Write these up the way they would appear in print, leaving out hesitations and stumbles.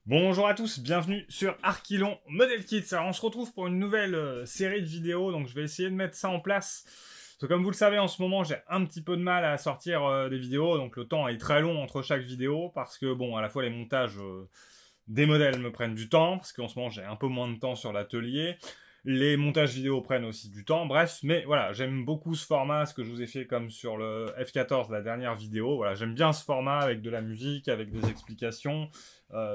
Bonjour à tous, bienvenue sur Archilon Model Kits. Alors on se retrouve pour une nouvelle série de vidéos, donc je vais essayer de mettre ça en place. Parce que comme vous le savez, en ce moment j'ai un petit peu de mal à sortir des vidéos, donc le temps est très long entre chaque vidéo, parce que bon, à la fois les montages des modèles me prennent du temps, parce qu'en ce moment j'ai un peu moins de temps sur l'atelier. Les montages vidéo prennent aussi du temps, bref, mais voilà, j'aime beaucoup ce format, ce que je vous ai fait comme sur le F14, la dernière vidéo. Voilà, j'aime bien ce format avec de la musique, avec des explications.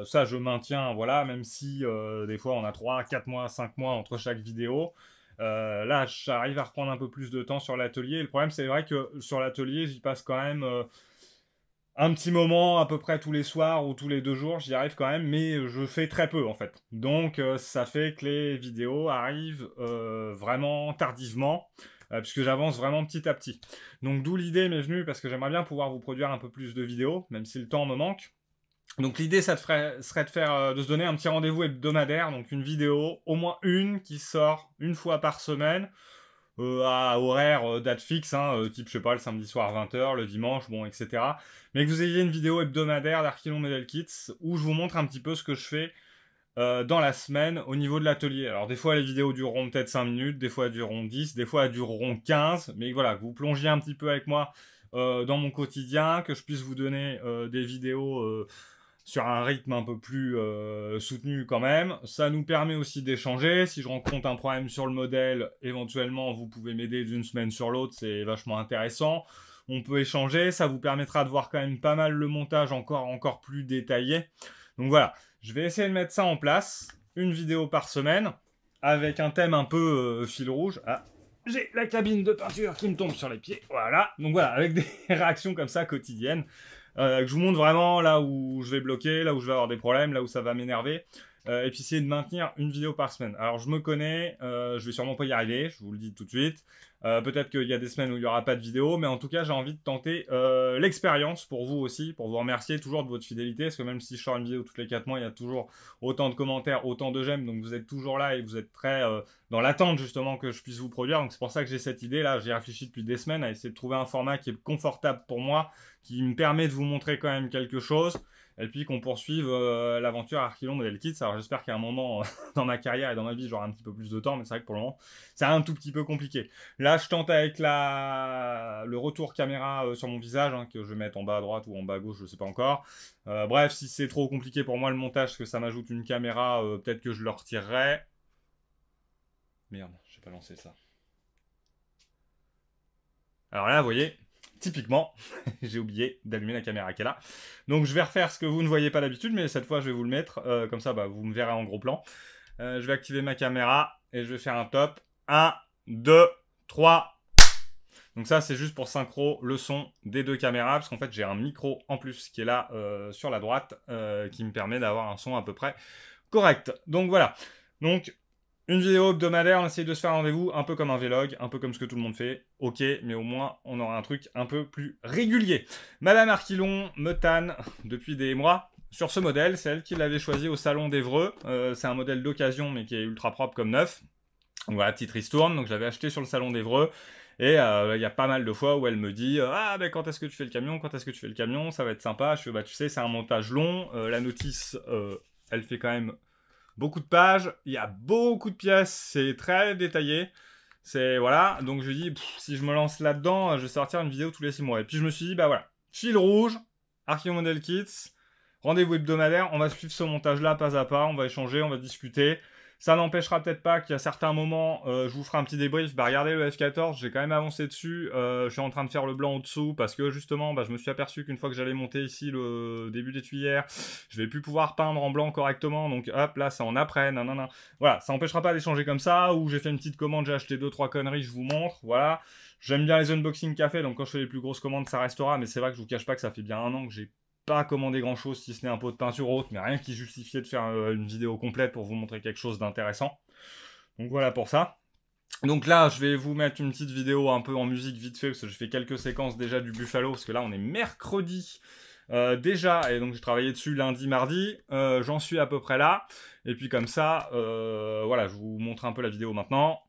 Ça, je maintiens, voilà, même si des fois on a 3, 4 mois, 5 mois entre chaque vidéo. Là, j'arrive à reprendre un peu plus de temps sur l'atelier. Le problème, c'est vrai que sur l'atelier, j'y passe quand même un petit moment à peu près tous les soirs ou tous les 2 jours, j'y arrive quand même, mais je fais très peu en fait. Donc ça fait que les vidéos arrivent vraiment tardivement, puisque j'avance vraiment petit à petit. Donc d'où l'idée m'est venue, parce que j'aimerais bien pouvoir vous produire un peu plus de vidéos, même si le temps me manque. Donc l'idée serait de faire, de se donner un petit rendez-vous hebdomadaire, donc une vidéo, au moins une, qui sort une fois par semaine, à horaire, date fixe, hein, type, je sais pas, le samedi soir 20h, le dimanche, bon, etc. Mais que vous ayez une vidéo hebdomadaire d'Archilon Model Kits, où je vous montre un petit peu ce que je fais dans la semaine au niveau de l'atelier. Alors des fois les vidéos dureront peut-être 5 minutes, des fois elles dureront 10, des fois elles dureront 15, mais voilà, que vous plongiez un petit peu avec moi dans mon quotidien, que je puisse vous donner des vidéos sur un rythme un peu plus soutenu quand même. Ça nous permet aussi d'échanger. Si je rencontre un problème sur le modèle, éventuellement, vous pouvez m'aider d'une semaine sur l'autre, c'est vachement intéressant. On peut échanger, ça vous permettra de voir quand même pas mal le montage encore plus détaillé. Donc voilà, je vais essayer de mettre ça en place, une vidéo par semaine, avec un thème un peu fil rouge. Ah, j'ai la cabine de peinture qui me tombe sur les pieds, voilà. Donc voilà, avec des réactions comme ça quotidiennes. Que je vous montre vraiment là où je vais bloquer, là où je vais avoir des problèmes, là où ça va m'énerver. Et puis essayer de maintenir une vidéo par semaine. Alors je me connais, je vais sûrement pas y arriver, je vous le dis tout de suite. Peut-être qu'il y a des semaines où il n'y aura pas de vidéo, mais en tout cas j'ai envie de tenter l'expérience pour vous aussi, pour vous remercier toujours de votre fidélité, parce que même si je sors une vidéo tous les 4 mois, il y a toujours autant de commentaires, autant de j'aime, donc vous êtes toujours là et vous êtes très dans l'attente justement que je puisse vous produire, donc c'est pour ça que j'ai cette idée là, j'ai réfléchi depuis des semaines à essayer de trouver un format qui est confortable pour moi, qui me permet de vous montrer quand même quelque chose, et puis qu'on poursuive l'aventure Archilon Model Kits. Alors j'espère qu'à un moment dans ma carrière et dans ma vie j'aurai un petit peu plus de temps, mais c'est vrai que pour le moment c'est un tout petit peu compliqué. Là je tente avec le retour caméra sur mon visage, hein, que je vais mettre en bas à droite ou en bas à gauche, je sais pas encore. Bref, si c'est trop compliqué pour moi le montage, parce que ça m'ajoute une caméra, peut-être que je le retirerai. Merde, j'ai pas lancé ça. Alors là, vous voyez, typiquement, j'ai oublié d'allumer la caméra qui est là. Donc je vais refaire ce que vous ne voyez pas d'habitude, mais cette fois je vais vous le mettre, comme ça bah, vous me verrez en gros plan. Je vais activer ma caméra et je vais faire un top. 1, 2, 3. Donc ça c'est juste pour synchro le son des deux caméras, parce qu'en fait j'ai un micro en plus qui est là sur la droite, qui me permet d'avoir un son à peu près correct. Donc voilà. Donc une vidéo hebdomadaire, on essaye de se faire un rendez-vous, un peu comme un vlog, un peu comme ce que tout le monde fait. Ok, mais au moins, on aura un truc un peu plus régulier. Madame Archilon me tanne depuis des mois sur ce modèle. C'est elle qui l'avait choisi au Salon d'Évreux. C'est un modèle d'occasion, mais qui est ultra propre comme neuf. Donc voilà, petite ristourne. Donc je l'avais acheté sur le Salon d'Évreux. Et il y a pas mal de fois où elle me dit ah ben quand est-ce que tu fais le camion, quand est-ce que tu fais le camion, ça va être sympa. Je fais bah tu sais c'est un montage long, la notice elle fait quand même beaucoup de pages, il y a beaucoup de pièces, c'est très détaillé. C'est voilà, donc je lui dis si je me lance là-dedans, je vais sortir une vidéo tous les 6 mois. Et puis je me suis dit bah voilà, fil rouge, Archilon Model Kits, rendez-vous hebdomadaire, on va suivre ce montage-là pas à pas, on va échanger, on va discuter. Ça n'empêchera peut-être pas qu'il y a certains moments, je vous ferai un petit débrief. Bah regardez le F14, j'ai quand même avancé dessus. Je suis en train de faire le blanc au-dessous parce que justement, bah, je me suis aperçu qu'une fois que j'allais monter ici le début d'étuyère, je vais plus pouvoir peindre en blanc correctement. Donc hop, là, c'est en après, nanana. Voilà, ça n'empêchera pas d'échanger comme ça. Ou j'ai fait une petite commande, j'ai acheté 2-3 conneries, je vous montre. Voilà. J'aime bien les unboxing café, donc quand je fais les plus grosses commandes, ça restera. Mais c'est vrai que je vous cache pas que ça fait bien 1 an que j'ai pas commandé grand chose si ce n'est un pot de peinture ou autre, mais rien qui justifiait de faire une vidéo complète pour vous montrer quelque chose d'intéressant. Donc voilà pour ça. Donc là, je vais vous mettre une petite vidéo un peu en musique vite fait, parce que je fais quelques séquences déjà du Buffalo, parce que là on est mercredi déjà, et donc j'ai travaillé dessus lundi, mardi, j'en suis à peu près là, et puis comme ça, voilà, je vous montre un peu la vidéo maintenant.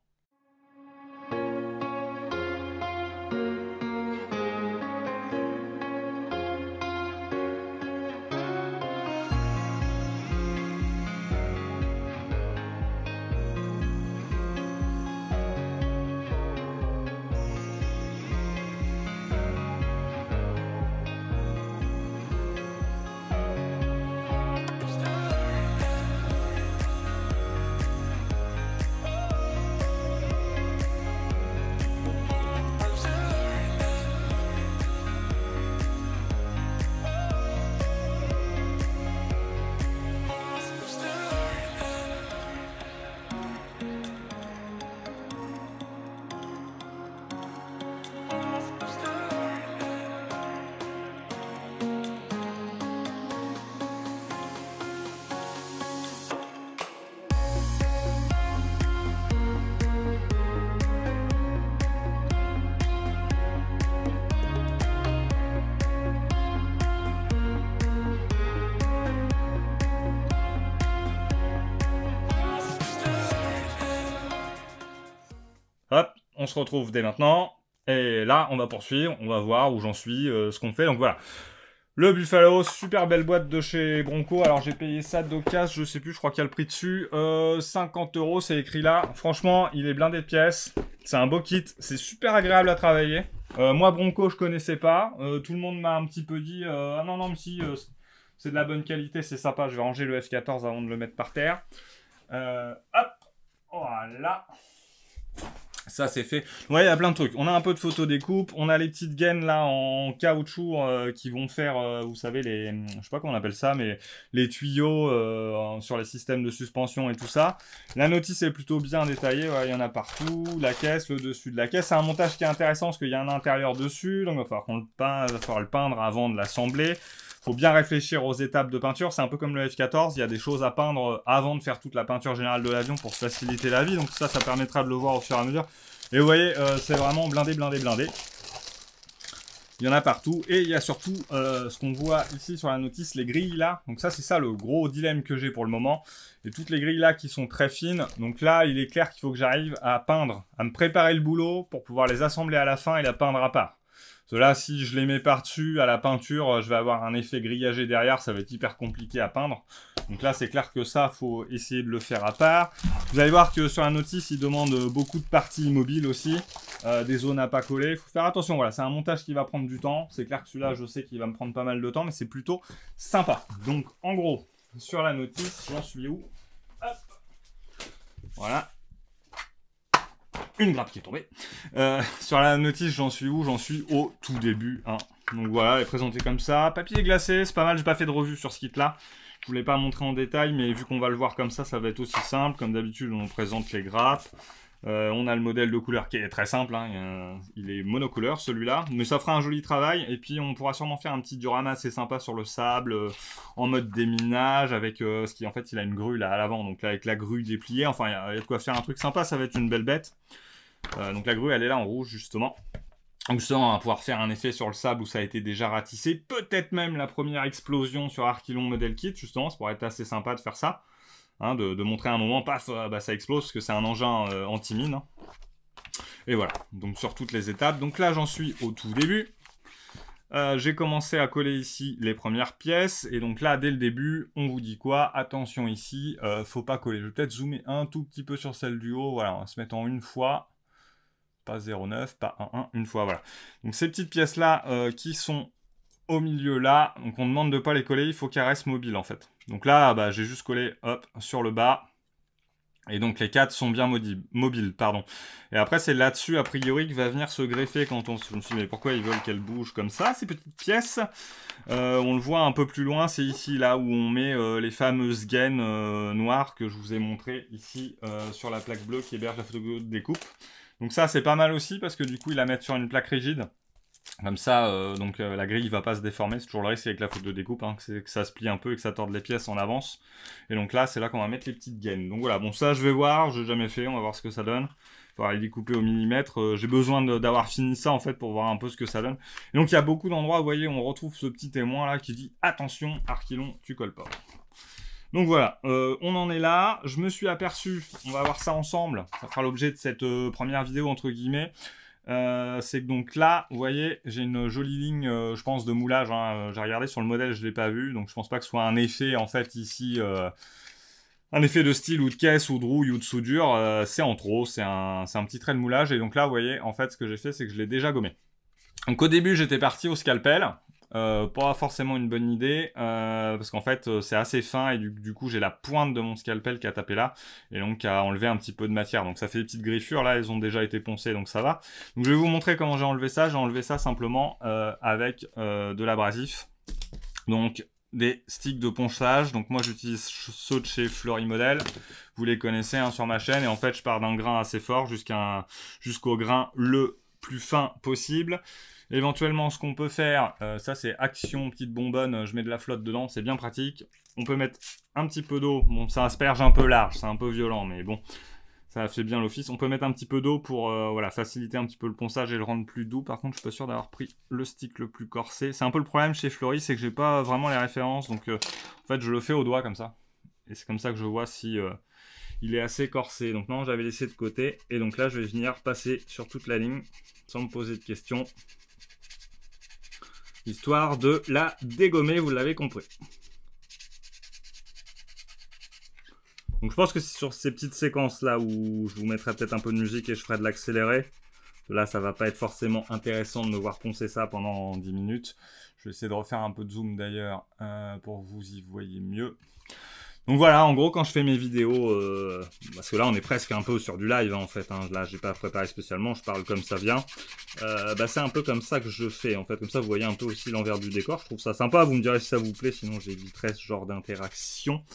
Hop, on se retrouve dès maintenant. Et là, on va poursuivre, on va voir où j'en suis, ce qu'on fait. Donc voilà. Le Buffalo, super belle boîte de chez Bronco. Alors j'ai payé ça d'occasion, je sais plus, je crois qu'il y a le prix dessus. 50 €, c'est écrit là. Franchement, il est blindé de pièces. C'est un beau kit, c'est super agréable à travailler. Moi, Bronco, je connaissais pas. Tout le monde m'a un petit peu dit ah non, non, mais si, c'est de la bonne qualité, c'est sympa. Je vais ranger le F14 avant de le mettre par terre. Hop, voilà. Ça c'est fait. Ouais, il y a plein de trucs. On a un peu de photo découpe. On a les petites gaines là en caoutchouc qui vont faire, vous savez, les, je sais pas comment on appelle ça, mais les tuyaux sur les systèmes de suspension et tout ça. La notice est plutôt bien détaillée. Ouais, il y en a partout. La caisse, le dessus de la caisse. C'est un montage qui est intéressant parce qu'il y a un intérieur dessus. Donc il va falloir qu'on le peindre, il va falloir le peindre avant de l'assembler. Faut bien réfléchir aux étapes de peinture. C'est un peu comme le F14. Il y a des choses à peindre avant de faire toute la peinture générale de l'avion pour faciliter la vie. Donc ça permettra de le voir au fur et à mesure. Et vous voyez, c'est vraiment blindé, blindé, blindé. Il y en a partout. Et il y a surtout ce qu'on voit ici sur la notice, les grilles là. Donc ça, c'est ça le gros dilemme que j'ai pour le moment. Et toutes les grilles là qui sont très fines. Donc là, il est clair qu'il faut que j'arrive à peindre, à me préparer le boulot pour pouvoir les assembler à la fin et la peindre à part. Là, si je les mets par-dessus à la peinture, je vais avoir un effet grillagé derrière, ça va être hyper compliqué à peindre. Donc là, c'est clair que ça, faut essayer de le faire à part. Vous allez voir que sur la notice, il demande beaucoup de parties immobiles aussi, des zones à pas coller. Il faut faire attention, voilà, c'est un montage qui va prendre du temps. C'est clair que celui-là, je sais qu'il va me prendre pas mal de temps, mais c'est plutôt sympa. Donc, en gros, sur la notice, j'en suis où? Hop. Voilà. Une grappe qui est tombée. Sur la notice, j'en suis où? J'en suis au tout début. Hein. Donc voilà, elle est présentée comme ça. Papier glacé, c'est pas mal. J'ai pas fait de revue sur ce kit-là. Je voulais pas montrer en détail, mais vu qu'on va le voir comme ça va être aussi simple. Comme d'habitude, on présente les grappes. On a le modèle de couleur qui est très simple. Hein. Il est monocouleur, celui-là. Mais ça fera un joli travail. Et puis, on pourra sûrement faire un petit diorama assez sympa sur le sable, en mode déminage, avec ce qui, en fait, il a une grue là à l'avant. Donc là, avec la grue dépliée. Enfin, il y a de quoi faire un truc sympa. Ça va être une belle bête. Donc la grue, elle est là en rouge, justement. Donc ça, on va pouvoir faire un effet sur le sable où ça a été déjà ratissé. Peut-être même la première explosion sur Archilon Model Kit, justement. Ça pourrait être assez sympa de faire ça. Hein, de montrer un moment, paf, bah, ça explose, parce que c'est un engin anti-mine. Hein. Et voilà, donc sur toutes les étapes. Donc là, j'en suis au tout début. J'ai commencé à coller ici les premières pièces. Et donc là, dès le début, on vous dit quoi? Attention ici, faut pas coller. Je vais peut-être zoomer un tout petit peu sur celle du haut. Voilà, on va se mettre en une fois. Pas 0,9, pas 1,1, une fois, voilà. Donc ces petites pièces-là qui sont au milieu là, donc on demande de pas les coller, il faut qu'elles restent mobiles en fait. Donc là, bah, j'ai juste collé, hop, sur le bas. Et donc les 4 sont bien mobiles, pardon. Et après, c'est là-dessus, a priori, que va venir se greffer quand on... Je me suis dit, mais pourquoi ils veulent qu'elles bougent comme ça, ces petites pièces? On le voit un peu plus loin, c'est ici, là, où on met les fameuses gaines noires que je vous ai montrées ici sur la plaque bleue qui héberge la photo de découpe. Donc ça, c'est pas mal aussi, parce que du coup, ils la mettent sur une plaque rigide. Comme ça, la grille va pas se déformer. C'est toujours le risque avec la faute de découpe, hein, que ça se plie un peu et que ça torde les pièces en avance. Et donc là, c'est là qu'on va mettre les petites gaines. Donc voilà, bon ça je vais voir, j'ai jamais fait, on va voir ce que ça donne. Il va les découper au millimètre. J'ai besoin d'avoir fini ça en fait pour voir un peu ce que ça donne. Et donc il y a beaucoup d'endroits, vous voyez, on retrouve ce petit témoin là qui dit « Attention, Archilon, tu colles pas ». Donc voilà, on en est là. Je me suis aperçu, on va voir ça ensemble, ça fera l'objet de cette première vidéo entre guillemets. C'est que donc là, vous voyez, j'ai une jolie ligne, je pense, de moulage. Hein. J'ai regardé sur le modèle, je ne l'ai pas vu, donc je pense pas que ce soit un effet, en fait, ici, un effet de style ou de caisse ou de rouille ou de soudure. C'est en trop, c'est un petit trait de moulage. Et donc là, vous voyez, en fait, ce que j'ai fait, c'est que je l'ai déjà gommé. Donc au début, j'étais parti au scalpel. Pas forcément une bonne idée, parce qu'en fait c'est assez fin et du coup j'ai la pointe de mon scalpel qui a tapé là, et donc qui a enlevé un petit peu de matière, donc ça fait des petites griffures, là elles ont déjà été poncées, donc ça va. Donc je vais vous montrer comment j'ai enlevé ça simplement avec de l'abrasif, donc des sticks de ponçage. Donc moi j'utilise ceux de chez Florimodel, vous les connaissez hein, sur ma chaîne, et en fait je pars d'un grain assez fort jusqu'au grain le plus fin possible. Éventuellement, ce qu'on peut faire, ça c'est action, petite bonbonne, je mets de la flotte dedans, c'est bien pratique. On peut mettre un petit peu d'eau, bon c'est un asperge un peu large, c'est un peu violent, mais bon, ça fait bien l'office. On peut mettre un petit peu d'eau pour voilà, faciliter un petit peu le ponçage et le rendre plus doux. Par contre, je suis pas sûr d'avoir pris le stick le plus corsé. C'est un peu le problème chez Flori, c'est que j'ai pas vraiment les références, donc en fait je le fais au doigt comme ça. Et c'est comme ça que je vois si il est assez corsé. Donc non, j'avais laissé de côté. Et donc là, je vais venir passer sur toute la ligne sans me poser de questions. Histoire de la dégommer, vous l'avez compris. Donc je pense que c'est sur ces petites séquences là où je vous mettrai peut-être un peu de musique et je ferai de l'accéléré. Là, ça va pas être forcément intéressant de me voir poncer ça pendant 10 minutes. Je vais essayer de refaire un peu de zoom d'ailleurs pour que vous y voyez mieux. Donc voilà, en gros, quand je fais mes vidéos, parce que là, on est presque un peu sur du live, hein, en fait. Hein, là, j'ai pas préparé spécialement, je parle comme ça vient. C'est un peu comme ça que je fais, en fait. Comme ça, vous voyez un peu aussi l'envers du décor. Je trouve ça sympa. Vous me direz si ça vous plaît, sinon j'éviterai ce genre d'interaction.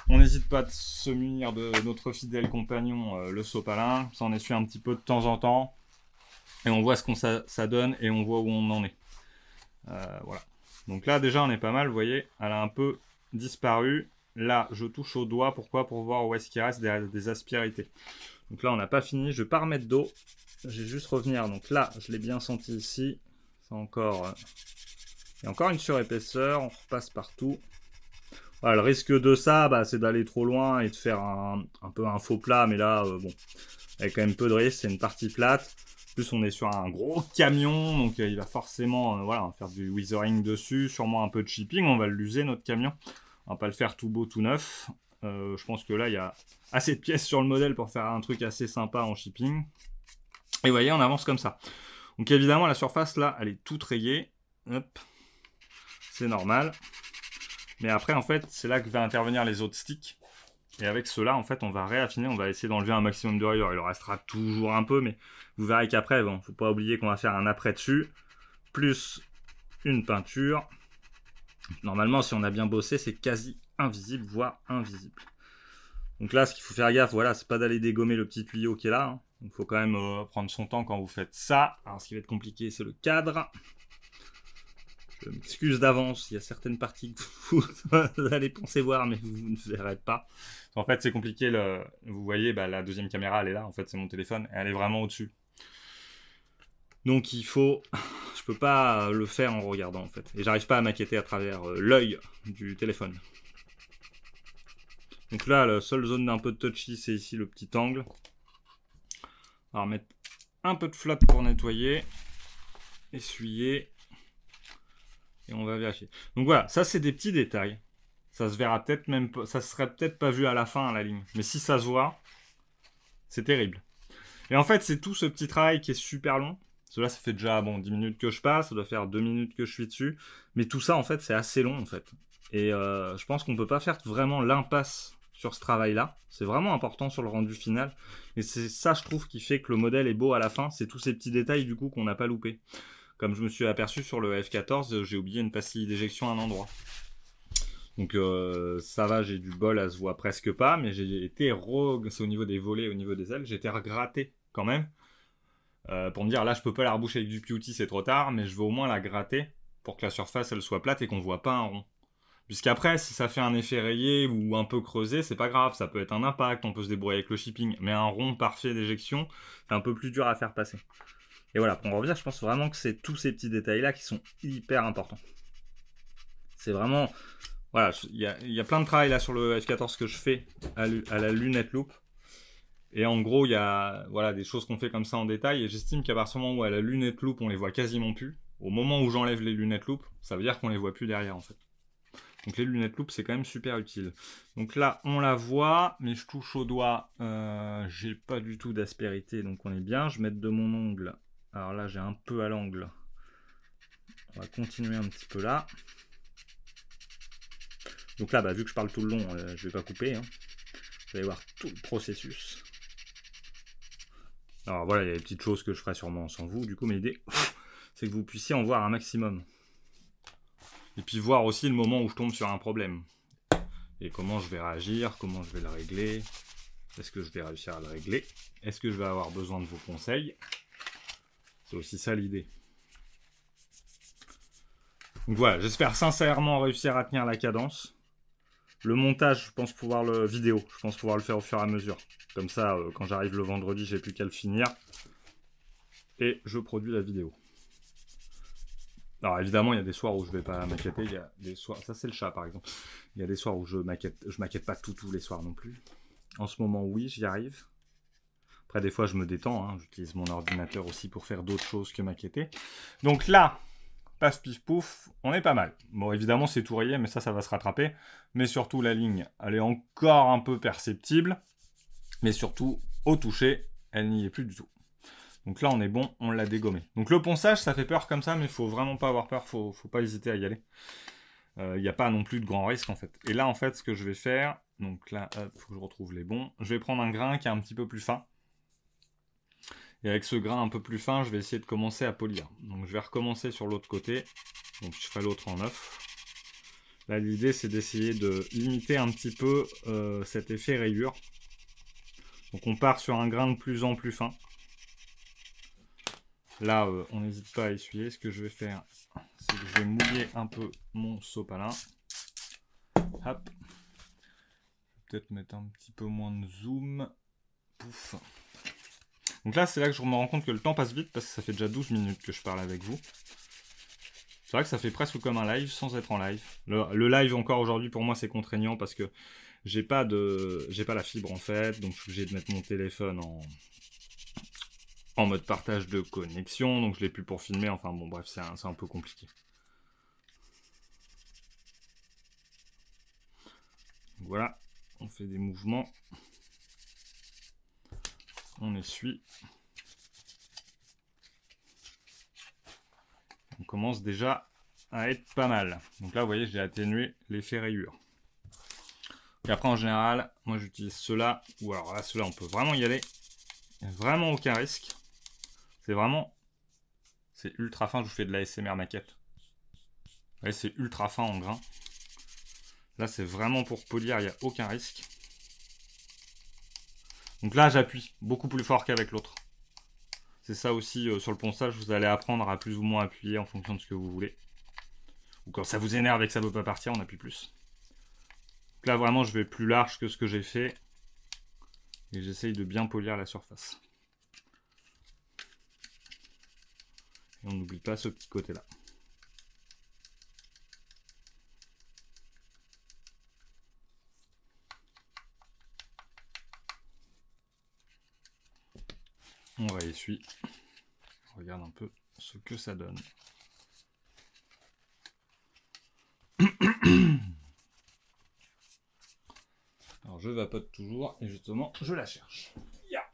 On n'hésite pas de se munir de notre fidèle compagnon, le sopalin. Ça en essuie un petit peu de temps en temps. Et on voit ce que ça donne et on voit où on en est. Voilà. Donc là, déjà, on est pas mal, vous voyez. Elle a un peu disparu. Là, je touche au doigt. Pourquoi? Pour voir où est-ce qu'il reste des aspérités. Donc là, on n'a pas fini. Je vais pas remettre d'eau. Je vais juste revenir. Donc là, je l'ai bien senti ici. C'est encore... Il y a encore une surépaisseur. On repasse partout. Voilà, le risque de ça, c'est d'aller trop loin et de faire un peu un faux plat. Mais là, bon, il y a quand même peu de risque. C'est une partie plate. En plus, on est sur un gros camion. Donc, il va forcément voilà, on va faire du weathering dessus. Sûrement un peu de chipping. On va l'user, notre camion. On va pas le faire tout beau, tout neuf. Je pense que là, il y a assez de pièces sur le modèle pour faire un truc assez sympa en shipping. Et vous voyez, on avance comme ça. Donc évidemment, la surface, là, elle est toute rayée. Hop. C'est normal. Mais après, en fait, c'est là que va intervenir les autres sticks. Et avec ceux-là, en fait, on va réaffiner. On va essayer d'enlever un maximum de rayures. Il en restera toujours un peu, mais vous verrez qu'après, bon, faut pas oublier qu'on va faire un après dessus. Plus une peinture. Normalement, si on a bien bossé, c'est quasi invisible, voire invisible. Donc là, ce qu'il faut faire gaffe, voilà, c'est pas d'aller dégommer le petit tuyau qui est là. Hein. Il faut quand même prendre son temps quand vous faites ça. Alors, ce qui va être compliqué, c'est le cadre. Je m'excuse d'avance, il y a certaines parties que vous allez penser voir, mais vous ne verrez pas. En fait, c'est compliqué. Vous voyez, la deuxième caméra, elle est là. En fait, c'est mon téléphone. Et elle est vraiment au-dessus. Donc, il faut... Je peux pas le faire en regardant, en fait. Et j'arrive pas à maqueter à travers l'œil du téléphone. Donc là, la seule zone d'un peu de touchy, c'est ici le petit angle. Alors, mettre un peu de flotte pour nettoyer. Essuyer. Et on va vérifier. Donc voilà, ça, c'est des petits détails. Ça se verra peut-être même pas... Ça serait peut-être pas vu à la fin, à la ligne. Mais si ça se voit, c'est terrible. Et en fait, c'est tout ce petit travail qui est super long. Cela, ça fait déjà 10 minutes que je passe, ça doit faire 2 minutes que je suis dessus. Mais tout ça, en fait, c'est assez long, en fait. Et je pense qu'on peut pas faire vraiment l'impasse sur ce travail-là. C'est vraiment important sur le rendu final. Et c'est ça, je trouve, qui fait que le modèle est beau à la fin. C'est tous ces petits détails, du coup, qu'on n'a pas loupé. Comme je me suis aperçu sur le F14, j'ai oublié une pastille d'éjection à un endroit. Donc ça va, j'ai du bol, elle se voit presque pas. Mais j'ai été c'est au niveau des volets, au niveau des ailes, j'ai été regratté quand même. Pour me dire, là, je peux pas la reboucher avec du PUT, c'est trop tard, mais je veux au moins la gratter pour que la surface, elle soit plate et qu'on voit pas un rond. Puisqu'après, si ça fait un effet rayé ou un peu creusé, c'est pas grave, ça peut être un impact, on peut se débrouiller avec le shipping, mais un rond parfait d'éjection, c'est un peu plus dur à faire passer. Et voilà, pour en revenir, je pense vraiment que c'est tous ces petits détails-là qui sont hyper importants. C'est vraiment... Voilà, il y a plein de travail là sur le F14 que je fais à la lunette loupe. Et en gros, il y a des choses qu'on fait comme ça en détail. Et j'estime qu'à partir du moment où à la lunette loupe, on les voit quasiment plus. Au moment où j'enlève les lunettes loupe, ça veut dire qu'on les voit plus derrière en fait. Donc les lunettes loupe, c'est quand même super utile. Donc là, on la voit, mais je touche au doigt. J'ai pas du tout d'aspérité, donc on est bien. Je vais mettre de mon ongle. Alors là, j'ai un peu à l'angle. On va continuer un petit peu là. Donc là, vu que je parle tout le long, je vais pas couper. Hein. Vous allez voir tout le processus. Alors voilà, il y a des petites choses que je ferai sûrement sans vous. Du coup, mais l'idée, c'est que vous puissiez en voir un maximum. Et puis voir aussi le moment où je tombe sur un problème. Et comment je vais réagir, comment je vais le régler. Est-ce que je vais réussir à le régler? Est-ce que je vais avoir besoin de vos conseils? C'est aussi ça l'idée. Donc voilà, j'espère sincèrement réussir à tenir la cadence. Le montage, je pense pouvoir le faire au fur et à mesure. Comme ça, quand j'arrive le vendredi, j'ai plus qu'à le finir. Et je produis la vidéo. Alors évidemment, il y a des soirs où je vais pas maqueter. Il y a des soirs, ça c'est le chat par exemple. Il y a des soirs où je maquette pas tous les soirs non plus. En ce moment, oui, j'y arrive. Après, des fois, je me détends. Hein. J'utilise mon ordinateur aussi pour faire d'autres choses que maqueter. Donc là, passe pif pouf, on est pas mal. Bon, évidemment, c'est tout rayé, mais ça va se rattraper. Mais surtout, la ligne, elle est encore un peu perceptible. Mais surtout, au toucher, elle n'y est plus du tout. Donc là, on est bon, on l'a dégommé. Donc le ponçage, ça fait peur comme ça, mais il faut vraiment pas avoir peur, faut pas hésiter à y aller. Il n'y a pas non plus de grand risque en fait. Et là, en fait, ce que je vais faire, donc là, il faut que je retrouve les bons. Je vais prendre un grain qui est un petit peu plus fin. Et avec ce grain un peu plus fin, je vais essayer de commencer à polir. Donc je vais recommencer sur l'autre côté. Donc je ferai l'autre en 9. Là, l'idée, c'est d'essayer de limiter un petit peu cet effet rayure. Donc on part sur un grain de plus en plus fin. Là, on n'hésite pas à essuyer. Ce que je vais faire, c'est que je vais mouiller un peu mon sopalin. Hop. Peut-être mettre un petit peu moins de zoom. Pouf. Donc là, c'est là que je me rends compte que le temps passe vite parce que ça fait déjà 12 minutes que je parle avec vous. C'est vrai que ça fait presque comme un live sans être en live. Le live encore aujourd'hui pour moi c'est contraignant parce que j'ai pas la fibre en fait, donc je suis obligé de mettre mon téléphone en mode partage de connexion, donc je l'ai plus pour filmer, enfin bon bref, c'est un peu compliqué. Donc voilà, on fait des mouvements, on essuie. On commence déjà à être pas mal. Donc là, vous voyez, j'ai atténué l'effet rayure. Et après, en général, moi j'utilise ceux-là, ou alors là, ceux-là, on peut vraiment y aller. Il n'y a vraiment aucun risque. C'est ultra fin, je vous fais de la ASMR maquette. Vous voyez, c'est ultra fin en grain. Là, c'est vraiment pour polir, il n'y a aucun risque. Donc là, j'appuie beaucoup plus fort qu'avec l'autre. C'est ça aussi, sur le ponçage, vous allez apprendre à plus ou moins appuyer en fonction de ce que vous voulez. Ou quand ça vous énerve et que ça ne veut pas partir, on appuie plus. Donc là, vraiment, je vais plus large que ce que j'ai fait. Et j'essaye de bien polir la surface. Et on n'oublie pas ce petit côté-là. On réessuie. On regarde un peu ce que ça donne. Alors je vapote toujours et justement je la cherche. Yeah.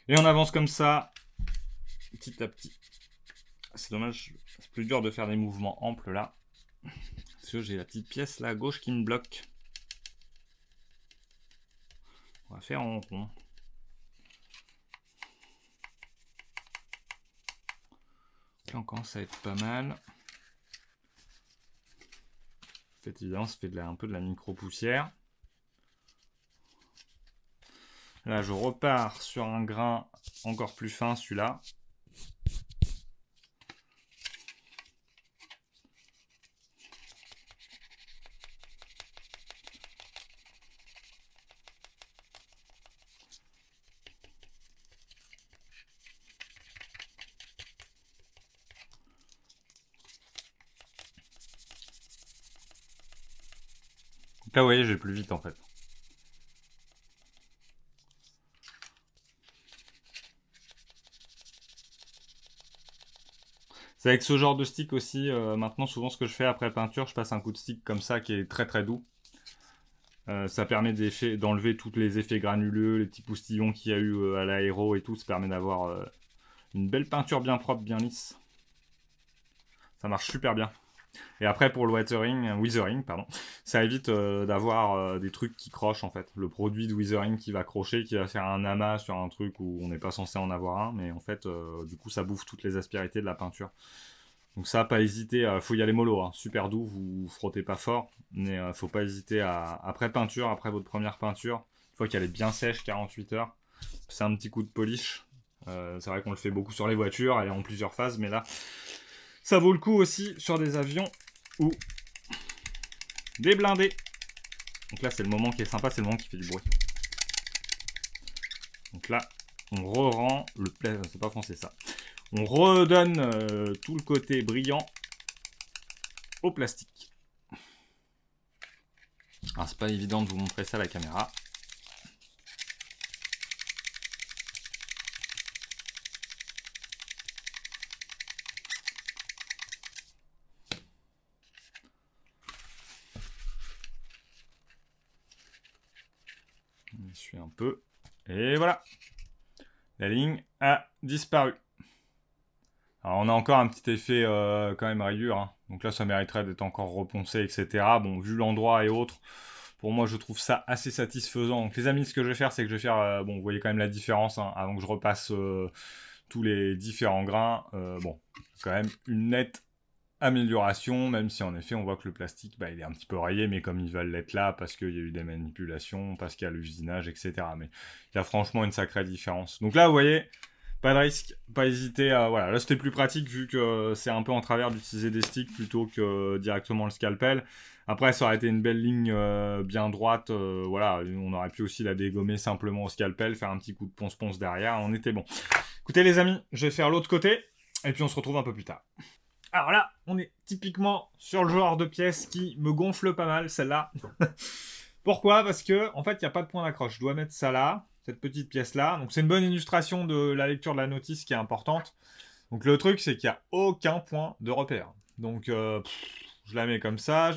Et on avance comme ça, petit à petit. C'est dommage, c'est plus dur de faire des mouvements amples là. Parce que j'ai la petite pièce là à gauche qui me bloque. On va faire en rond. Là on commence à être pas mal. En fait évidemment ça fait un peu de la micro-poussière. Là je repars sur un grain encore plus fin, celui-là. Là vous voyez je vais plus vite en fait. C'est avec ce genre de stick aussi, maintenant souvent ce que je fais après peinture, je passe un coup de stick comme ça qui est très très doux. Ça permet d'enlever tous les effets granuleux, les petits poustillons qu'il y a eu à l'aéro et tout, ça permet d'avoir une belle peinture bien propre, bien lisse. Ça marche super bien. Et après pour le weathering, pardon, ça évite d'avoir des trucs qui crochent en fait. Le produit de weathering qui va crocher, qui va faire un amas sur un truc où on n'est pas censé en avoir un, mais en fait du coup ça bouffe toutes les aspérités de la peinture. Donc ça, pas hésiter, faut y aller mollo, hein. Super doux, vous frottez pas fort, mais faut pas hésiter après peinture, après votre première peinture, une fois qu'elle est bien sèche, 48 heures, c'est un petit coup de polish. C'est vrai qu'on le fait beaucoup sur les voitures, elle est en plusieurs phases, mais là, ça vaut le coup aussi sur des avions ou des blindés. Donc là, c'est le moment qui est sympa, c'est le moment qui fait du bruit. Donc là, on re-rend le c'est pas français ça. on redonne tout le côté brillant au plastique. Alors c'est pas évident de vous montrer ça à la caméra. Je suis un peu. Et voilà. La ligne a disparu. Alors on a encore un petit effet quand même rayure. Hein. Donc là ça mériterait d'être encore reponcé, etc. Bon, vu l'endroit et autres, pour moi je trouve ça assez satisfaisant. Donc les amis, ce que je vais faire, c'est que je vais faire... bon, vous voyez quand même la différence, hein, avant que je repasse tous les différents grains. Bon, quand même une nette amélioration, même si en effet on voit que le plastique il est un petit peu rayé, mais comme ils veulent l'être là parce qu'il y a eu des manipulations, parce qu'il y a l'usinage, etc. Mais il y a franchement une sacrée différence. Donc là vous voyez, pas de risque, pas hésiter à... Voilà, là c'était plus pratique vu que c'est un peu en travers d'utiliser des sticks plutôt que directement le scalpel. Après ça aurait été une belle ligne bien droite, voilà, on aurait pu aussi la dégommer simplement au scalpel, faire un petit coup de ponce-ponce derrière, on était bon. Écoutez les amis, je vais faire l'autre côté, et puis on se retrouve un peu plus tard. Alors là, on est typiquement sur le genre de pièce qui me gonfle pas mal, celle-là. Pourquoi? Parce que, en fait, il n'y a pas de point d'accroche. Je dois mettre ça là, cette petite pièce-là. Donc, c'est une bonne illustration de la lecture de la notice qui est importante. Donc, le truc, c'est qu'il n'y a aucun point de repère. Donc, je la mets comme ça,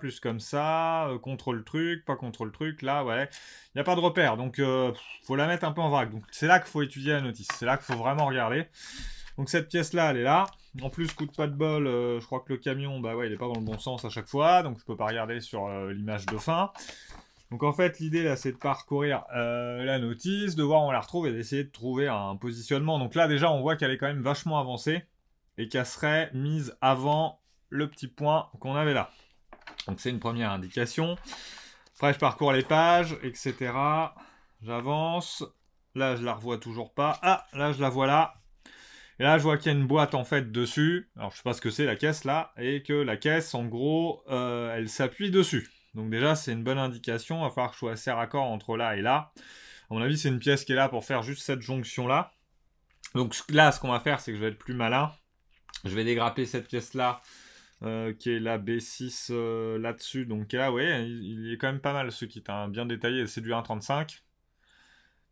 plus comme ça, contre le truc, pas contre le truc, là, ouais. Il n'y a pas de repère, donc faut la mettre un peu en vrac. Donc, c'est là qu'il faut étudier la notice. C'est là qu'il faut vraiment regarder. Donc cette pièce-là, elle est là. En plus, coup de pas de bol, je crois que le camion, il est pas dans le bon sens à chaque fois, donc je peux pas regarder sur l'image de fin. Donc en fait, l'idée là, c'est de parcourir la notice, de voir où on la retrouve et d'essayer de trouver un positionnement. Donc là, déjà, on voit qu'elle est quand même vachement avancée et qu'elle serait mise avant le petit point qu'on avait là. Donc c'est une première indication. Après, je parcours les pages, etc. J'avance. Là, je la revois toujours pas. Ah, là, je la vois là. Et là, je vois qu'il y a une boîte en fait dessus. Alors, je sais pas ce que c'est la caisse là. Et que la caisse, en gros, elle s'appuie dessus. Donc déjà, c'est une bonne indication. Il va falloir que je sois assez raccord entre là et là. À mon avis, c'est une pièce qui est là pour faire juste cette jonction là. Donc là, ce qu'on va faire, c'est que je vais être plus malin. Je vais dégrapper cette pièce là. Qui est la B6 là-dessus. Donc là, ouais, il est quand même pas mal ce kit. Hein, bien détaillé. C'est du 1,35.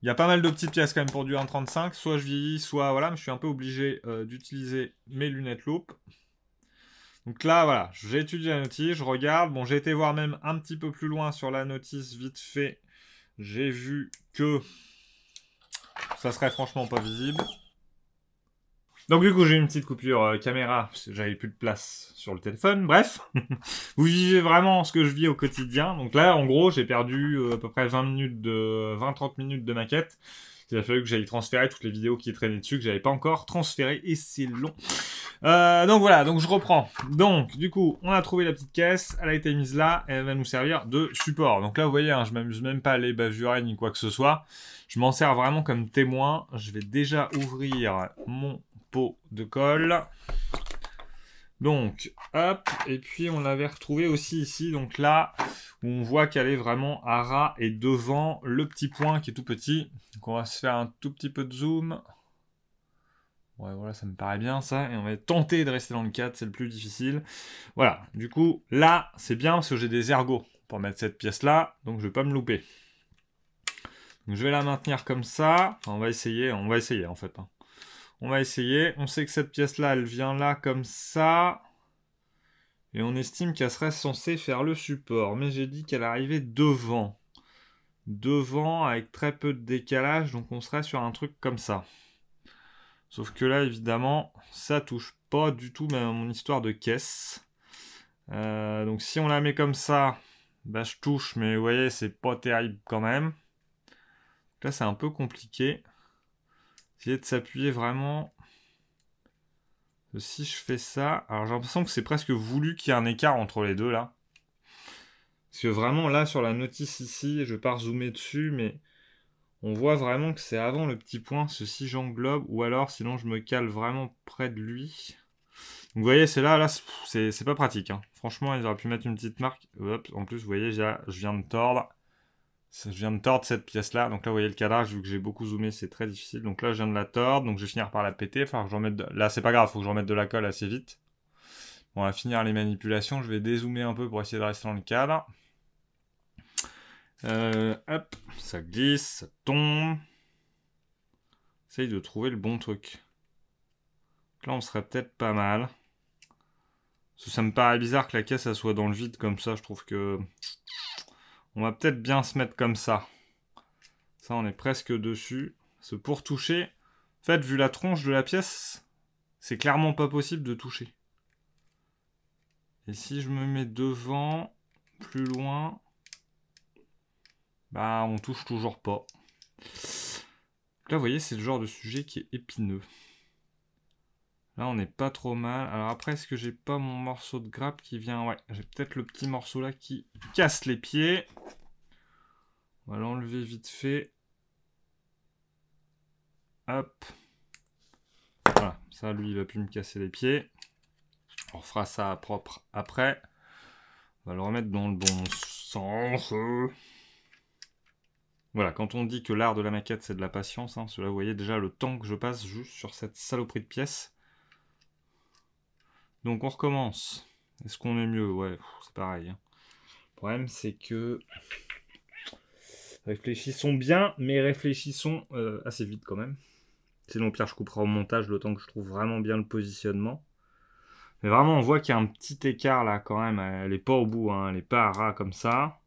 Il y a pas mal de petites pièces quand même pour du 1,35. Soit je vieillis, soit voilà. Mais je suis un peu obligé d'utiliser mes lunettes loupe. Donc là, voilà. J'ai étudié la notice. Je regarde. Bon, j'ai été voir même un petit peu plus loin sur la notice vite fait. J'ai vu que ça serait franchement pas visible. Donc du coup, j'ai eu une petite coupure caméra, parce que j'avais plus de place sur le téléphone. Bref, vous vivez vraiment ce que je vis au quotidien. Donc là, en gros, j'ai perdu à peu près 20-30 minutes de maquette. Il a fallu que j'aille transférer toutes les vidéos qui traînaient dessus, que j'avais pas encore transférées, et c'est long. Donc voilà, donc je reprends. Donc, du coup, on a trouvé la petite caisse, elle a été mise là, et elle va nous servir de support. Donc là, vous voyez, hein, je m'amuse même pas à les bavurer ni quoi que ce soit. Je m'en sers vraiment comme témoin. Je vais déjà ouvrir mon pot de colle. Donc, hop, et puis on l'avait retrouvé aussi ici, donc là, où on voit qu'elle est vraiment à ras et devant le petit point qui est tout petit. Donc on va se faire un tout petit peu de zoom. Ouais, voilà, ça me paraît bien ça, et on va tenter de rester dans le cadre, c'est le plus difficile. Voilà, du coup, là, c'est bien parce que j'ai des ergots pour mettre cette pièce-là, donc je vais pas me louper. Donc je vais la maintenir comme ça, enfin, on va essayer en fait. Hein. On va essayer. On sait que cette pièce-là, elle vient là comme ça. Et on estime qu'elle serait censée faire le support. Mais j'ai dit qu'elle arrivait devant. Devant, avec très peu de décalage. Donc on serait sur un truc comme ça. Sauf que là, évidemment, ça touche pas du tout même à mon histoire de caisse. Donc si on la met comme ça, je touche. Mais vous voyez, c'est pas terrible quand même. Donc là, c'est un peu compliqué. Essayer de s'appuyer vraiment. Si je fais ça, alors j'ai l'impression que c'est presque voulu qu'il y ait un écart entre les deux là. Parce que vraiment là sur la notice ici, je vais pas zoomer dessus, mais on voit vraiment que c'est avant le petit point, ceci j'englobe, ou alors sinon je me cale vraiment près de lui. Donc vous voyez, c'est là c'est pas pratique. Hein. Franchement, ils auraient pu mettre une petite marque. Hop, en plus, vous voyez, je viens de tordre. Je viens de tordre cette pièce-là. Donc là, vous voyez le cadrage, vu que j'ai beaucoup zoomé, c'est très difficile. Donc là, je viens de la tordre. Donc je vais finir par la péter. Enfin, je remette là, c'est pas grave, faut que je remette de la colle assez vite. Bon, on va finir les manipulations. Je vais dézoomer un peu pour essayer de rester dans le cadre. Hop, ça glisse, ça tombe. Essaye de trouver le bon truc. Donc là, on serait peut-être pas mal. Parce que ça me paraît bizarre que la caisse elle soit dans le vide comme ça. Je trouve que... On va peut-être bien se mettre comme ça. Ça, on est presque dessus. Parce que pour toucher... En fait, vu la tronche de la pièce, c'est clairement pas possible de toucher. Et si je me mets devant, plus loin... Bah, on touche toujours pas. Donc là, vous voyez, c'est le genre de sujet qui est épineux. Là, on n'est pas trop mal. Alors après, est-ce que j'ai pas mon morceau de grappe qui vient... Ouais, j'ai peut-être le petit morceau là qui casse les pieds. On va l'enlever vite fait. Hop. Voilà, ça, lui, il va plus me casser les pieds. On fera ça propre après. On va le remettre dans le bon sens. Voilà, quand on dit que l'art de la maquette, c'est de la patience, hein, cela, vous voyez déjà le temps que je passe juste sur cette saloperie de pièce. Donc on recommence. Est-ce qu'on est mieux? Ouais, c'est pareil. Hein. Le problème, c'est que... Réfléchissons bien, mais réfléchissons assez vite quand même. Sinon, au pire, je couperai au montage le temps que je trouve vraiment bien le positionnement. Mais vraiment, on voit qu'il y a un petit écart là quand même. Elle n'est pas au bout, hein, elle n'est pas à ras comme ça.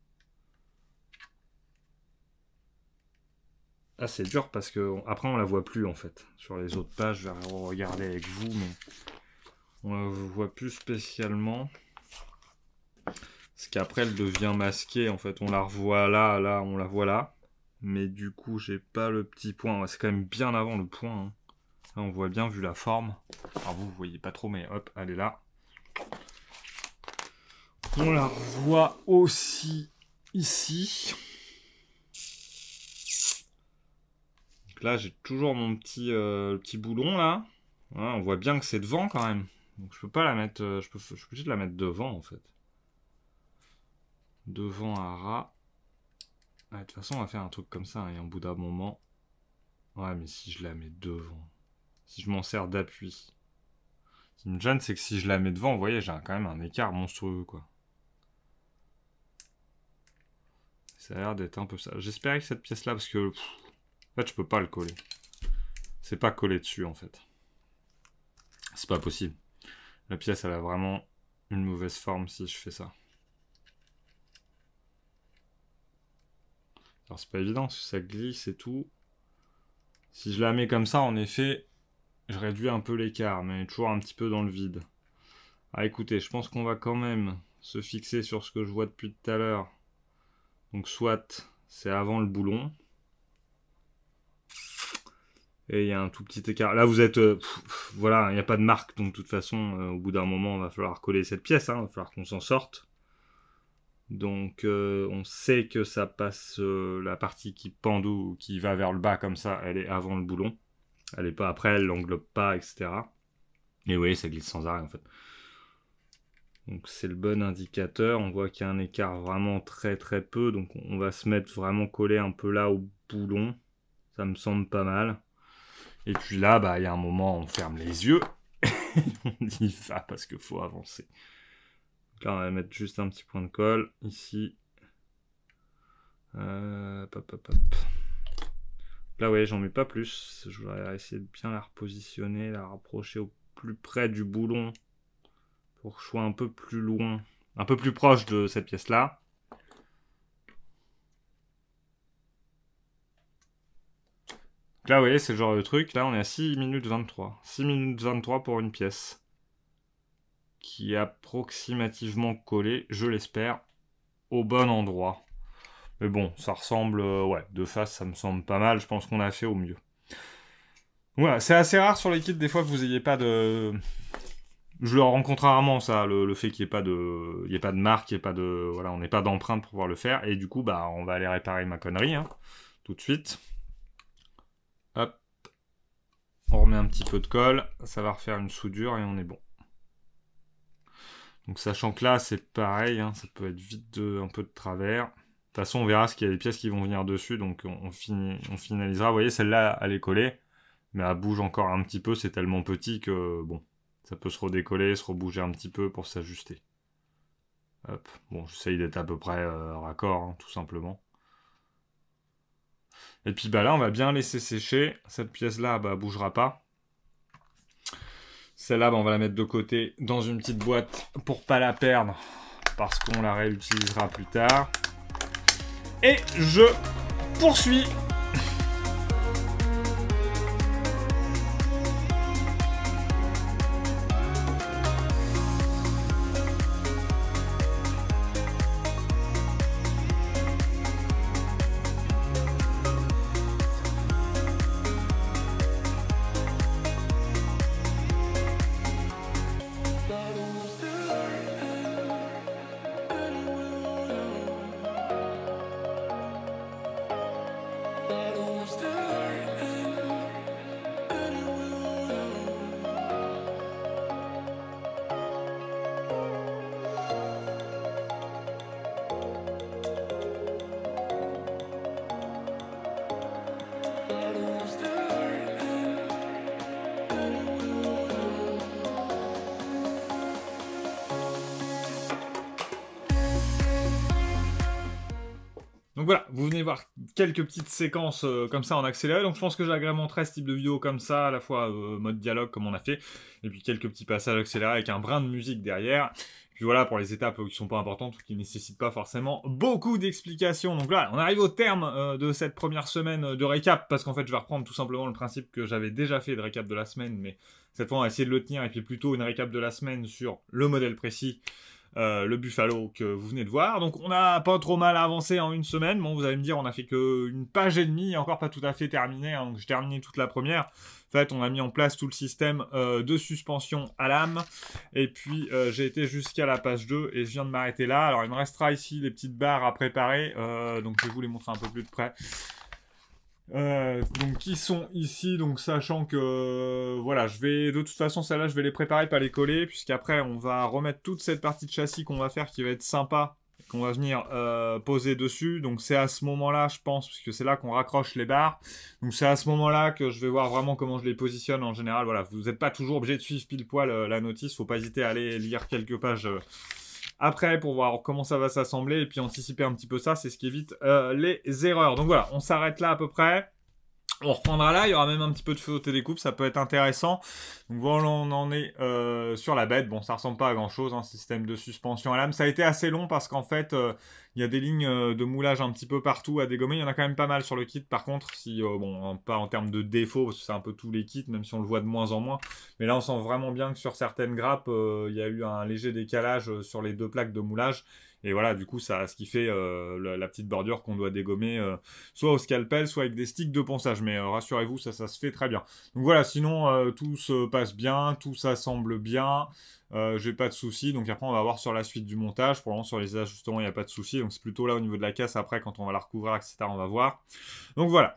Ah, c'est dur parce que après on la voit plus en fait. Sur les autres pages, je vais regarder avec vous, mais on la voit plus spécialement. Parce qu'après elle devient masquée en fait. On la revoit là, là, on la voit là. Mais du coup, j'ai pas le petit point. Ouais, c'est quand même bien avant le point. Hein. Là, on voit bien vu la forme. Alors vous voyez pas trop, mais hop, elle est là. On la revoit aussi ici. Donc là, j'ai toujours mon petit boulon là. Voilà, on voit bien que c'est devant quand même. Donc je peux pas la mettre. Je suis obligé de la mettre devant en fait. Devant à ras. Ah, de toute façon, on va faire un truc comme ça. Hein, et au bout d'un moment. Ouais, mais si je la mets devant. Si je m'en sers d'appui. Ce qui me gêne, c'est que si je la mets devant, vous voyez, j'ai quand même un écart monstrueux quoi. Ça a l'air d'être un peu ça. J'espérais que cette pièce là, parce que. En fait, je peux pas le coller. C'est pas collé dessus, en fait. C'est pas possible. La pièce, elle a vraiment une mauvaise forme si je fais ça. Alors, c'est pas évident, parce que ça glisse et tout. Si je la mets comme ça, en effet, je réduis un peu l'écart, mais toujours un petit peu dans le vide. Ah, écoutez, je pense qu'on va quand même se fixer sur ce que je vois depuis tout à l'heure. Donc, soit c'est avant le boulon. Et il y a un tout petit écart. Là, vous êtes... voilà, il n'y a pas de marque. Donc, de toute façon, au bout d'un moment, il va falloir coller cette pièce. Hein, il va falloir qu'on s'en sorte. Donc, on sait que ça passe... la partie qui pend ou qui va vers le bas comme ça, elle est avant le boulon. Elle est pas après, elle l'englobe pas, etc. Et oui, ça glisse sans arrêt, en fait. Donc, c'est le bon indicateur. On voit qu'il y a un écart vraiment très, très peu. Donc, on va se mettre vraiment collé un peu là au boulon. Ça me semble pas mal. Et puis là, bah, il y a un moment, on ferme les yeux. On y va parce qu'il faut avancer. Donc là, on va mettre juste un petit point de colle. Ici. Hop, hop, hop. Là, ouais, j'en mets pas plus. Je voudrais essayer de bien la repositionner, la rapprocher au plus près du boulon. Pour que je sois un peu plus loin. Un peu plus proche de cette pièce-là. Là, vous voyez, c'est le genre de truc. Là, on est à 6 minutes 23. 6 minutes 23 pour une pièce. Qui est approximativement collée, je l'espère, au bon endroit. Mais bon, ça ressemble... ouais, de face, ça me semble pas mal. Je pense qu'on a fait au mieux. Voilà, c'est assez rare sur les kits, des fois, que vous ayez pas de... Je le rencontre rarement, ça, le fait qu'il n'y ait pas de... Il n'y ait pas de marque, il n'y ait pas de... Voilà, on n'ait pas d'empreinte pour pouvoir le faire. Et du coup, bah, on va aller réparer ma connerie, hein, tout de suite. Hop. On remet un petit peu de colle. Ça va refaire une soudure et on est bon. Donc, sachant que là, c'est pareil, hein, ça peut être vite un peu de travers. façon, on verra ce qu'il y a des pièces qui vont venir dessus, donc on finalisera. Vous voyez, celle-là, elle est collée, mais elle bouge encore un petit peu, c'est tellement petit que, bon, ça peut se redécoller, se rebouger un petit peu pour s'ajuster. Hop, bon, j'essaye d'être à peu près raccord, hein, tout simplement. Et puis bah là, on va bien laisser sécher. Cette pièce-là, bah, bougera pas. Celle-là, bah, on va la mettre de côté dans une petite boîte pour pas la perdre, parce qu'on la réutilisera plus tard. Et je poursuis. Donc voilà, vous venez voir quelques petites séquences comme ça en accéléré. Donc je pense que j'agrémenterai ce type de vidéo comme ça, à la fois mode dialogue comme on a fait, et puis quelques petits passages accélérés avec un brin de musique derrière. Puis voilà, pour les étapes qui sont pas importantes ou qui ne nécessitent pas forcément beaucoup d'explications. Donc là, on arrive au terme de cette première semaine de récap, parce qu'en fait je vais reprendre tout simplement le principe que j'avais déjà fait de récap de la semaine, mais cette fois on va essayer de le tenir, et puis plutôt une récap de la semaine sur le modèle précis. Le Buffalo que vous venez de voir. Donc on n'a pas trop mal avancé en une semaine. Bon, vous allez me dire, on a fait qu'une page et demie, encore pas tout à fait terminé, hein, donc j'ai terminé toute la première. En fait, on a mis en place tout le système de suspension à lame. Et puis, j'ai été jusqu'à la page 2 et je viens de m'arrêter là. Alors, il me restera ici les petites barres à préparer. Donc, je vais vous les montrer un peu plus de près. Donc qui sont ici, donc sachant que voilà, je vais de toute façon celle-là je vais les préparer, pas les coller, puisqu'après on va remettre toute cette partie de châssis qu'on va faire qui va être sympa, qu'on va venir poser dessus. Donc c'est à ce moment-là, je pense, puisque c'est là qu'on raccroche les barres. Donc c'est à ce moment-là que je vais voir vraiment comment je les positionne en général. Voilà, vous n'êtes pas toujours obligé de suivre pile poil la notice, faut pas hésiter à aller lire quelques pages après pour voir comment ça va s'assembler et puis anticiper un petit peu ça, c'est ce qui évite les erreurs. Donc voilà, on s'arrête là à peu près. On reprendra là, il y aura même un petit peu de feu au télécoupe, ça peut être intéressant. Donc voilà, on en est sur la bête. Bon, ça ressemble pas à grand chose, hein, système de suspension à lame. Ça a été assez long parce qu'en fait, il y a des lignes de moulage un petit peu partout à dégommer. Il y en a quand même pas mal sur le kit par contre, si bon, pas en termes de défauts, parce que c'est un peu tous les kits, même si on le voit de moins en moins. Mais là, on sent vraiment bien que sur certaines grappes, il y a eu un léger décalage sur les deux plaques de moulage. Et voilà, du coup, ça, ce qui fait la petite bordure qu'on doit dégommer, soit au scalpel, soit avec des sticks de ponçage. Mais rassurez-vous, ça se fait très bien. Donc voilà, sinon, tout se passe bien, tout s'assemble bien. J'ai pas de soucis. Donc après, on va voir sur la suite du montage. Pour le moment, sur les ajustements, il n'y a pas de soucis. Donc c'est plutôt là au niveau de la caisse. Après, quand on va la recouvrir, etc., on va voir. Donc voilà.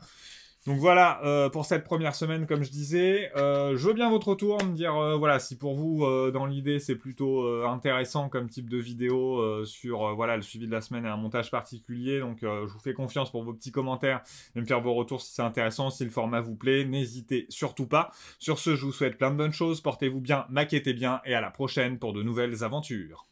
Donc voilà pour cette première semaine, comme je disais. Je veux bien votre retour, me dire voilà, si pour vous, dans l'idée, c'est plutôt intéressant comme type de vidéo sur voilà, le suivi de la semaine et un montage particulier. Donc je vous fais confiance pour vos petits commentaires et me faire vos retours si c'est intéressant, si le format vous plaît. N'hésitez surtout pas. Sur ce, je vous souhaite plein de bonnes choses. Portez-vous bien, maquettez bien et à la prochaine pour de nouvelles aventures.